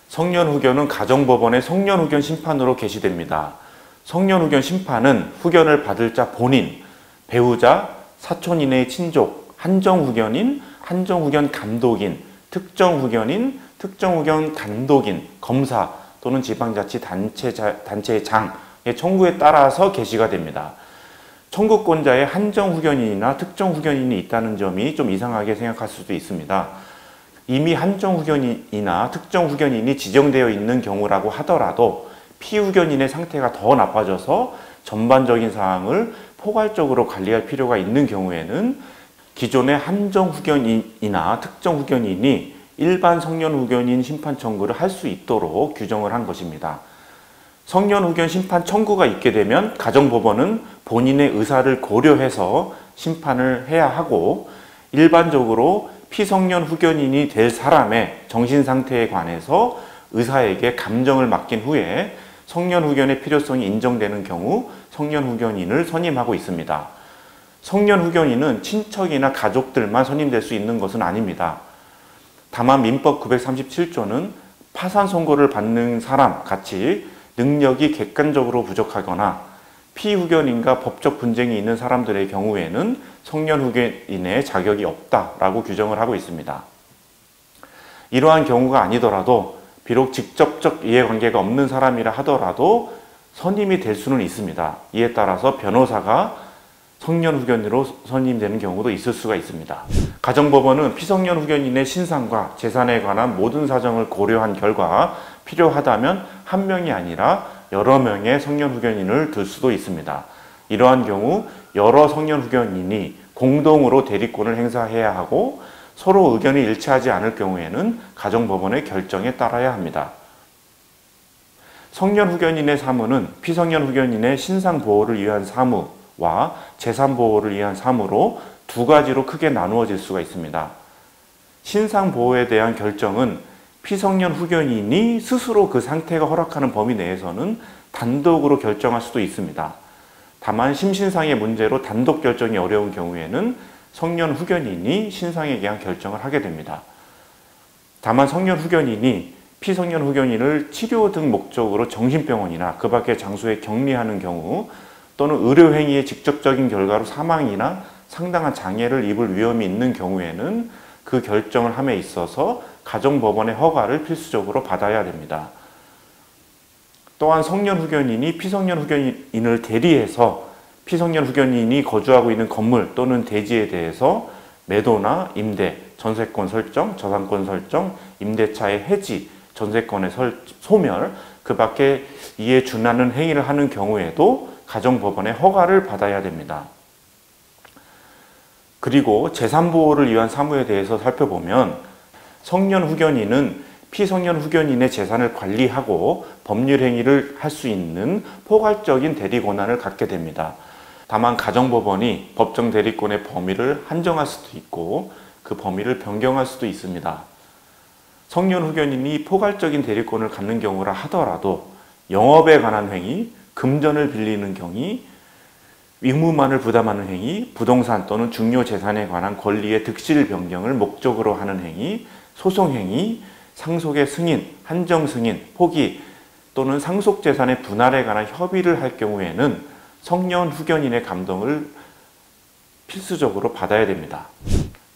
성년후견은 가정법원의 성년후견 심판으로 개시됩니다. 성년후견 심판은 후견을 받을 자 본인, 배우자, 사촌 이내의 친족, 한정후견인, 한정후견 감독인, 특정후견인, 특정후견 감독인, 검사 또는 지방자치단체의 장의 청구에 따라서 개시가 됩니다. 청구권자의 한정후견인이나 특정후견인이 있다는 점이 좀 이상하게 생각할 수도 있습니다. 이미 한정후견인이나 특정후견인이 지정되어 있는 경우라고 하더라도 피후견인의 상태가 더 나빠져서 전반적인 사항을 포괄적으로 관리할 필요가 있는 경우에는 기존의 한정후견인이나 특정후견인이 일반 성년후견인 심판 청구를 할 수 있도록 규정을 한 것입니다. 성년후견 심판 청구가 있게 되면 가정법원은 본인의 의사를 고려해서 심판을 해야 하고, 일반적으로 피성년 후견인이 될 사람의 정신상태에 관해서 의사에게 감정을 맡긴 후에 성년후견의 필요성이 인정되는 경우 성년후견인을 선임하고 있습니다. 성년후견인은 친척이나 가족들만 선임될 수 있는 것은 아닙니다. 다만 민법 937조는 파산 선고를 받는 사람 같이 능력이 객관적으로 부족하거나 피후견인과 법적 분쟁이 있는 사람들의 경우에는 성년후견인의 자격이 없다라고 규정을 하고 있습니다. 이러한 경우가 아니더라도 비록 직접적 이해관계가 없는 사람이라 하더라도 선임이 될 수는 있습니다. 이에 따라서 변호사가 성년후견인으로 선임되는 경우도 있을 수가 있습니다. 가정법원은 피성년후견인의 신상과 재산에 관한 모든 사정을 고려한 결과 필요하다면 한 명이 아니라 여러 명의 성년후견인을 들 수도 있습니다. 이러한 경우 여러 성년후견인이 공동으로 대리권을 행사해야 하고 서로 의견이 일치하지 않을 경우에는 가정법원의 결정에 따라야 합니다. 성년후견인의 사무는 피성년후견인의 신상보호를 위한 사무와 재산보호를 위한 사무로 두 가지로 크게 나누어질 수가 있습니다. 신상보호에 대한 결정은 피성년 후견인이 스스로 그 상태가 허락하는 범위 내에서는 단독으로 결정할 수도 있습니다. 다만 심신상의 문제로 단독 결정이 어려운 경우에는 성년 후견인이 신상에 대한 결정을 하게 됩니다. 다만 성년 후견인이 피성년 후견인을 치료 등 목적으로 정신병원이나 그 밖의 장소에 격리하는 경우 또는 의료행위의 직접적인 결과로 사망이나 상당한 장애를 입을 위험이 있는 경우에는 그 결정을 함에 있어서 가정법원의 허가를 필수적으로 받아야 됩니다. 또한 성년 후견인이 피성년 후견인을 대리해서 피성년 후견인이 거주하고 있는 건물 또는 대지에 대해서 매도나 임대, 전세권 설정, 저당권 설정, 임대차의 해지, 전세권의 소멸, 그 밖에 이에 준하는 행위를 하는 경우에도 가정법원의 허가를 받아야 됩니다. 그리고 재산보호를 위한 사무에 대해서 살펴보면 성년 후견인은 피성년 후견인의 재산을 관리하고 법률 행위를 할 수 있는 포괄적인 대리 권한을 갖게 됩니다. 다만 가정법원이 법정 대리권의 범위를 한정할 수도 있고 그 범위를 변경할 수도 있습니다. 성년 후견인이 포괄적인 대리권을 갖는 경우라 하더라도 영업에 관한 행위, 금전을 빌리는 경위, 의무만을 부담하는 행위, 부동산 또는 중요재산에 관한 권리의 득실 변경을 목적으로 하는 행위, 소송행위, 상속의 승인, 한정승인, 포기 또는 상속재산의 분할에 관한 협의를 할 경우에는 성년 후견인의 감동을 필수적으로 받아야 됩니다.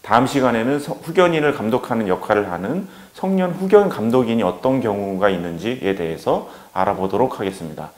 다음 시간에는 후견인을 감독하는 역할을 하는 성년 후견 감독인이 어떤 경우가 있는지에 대해서 알아보도록 하겠습니다.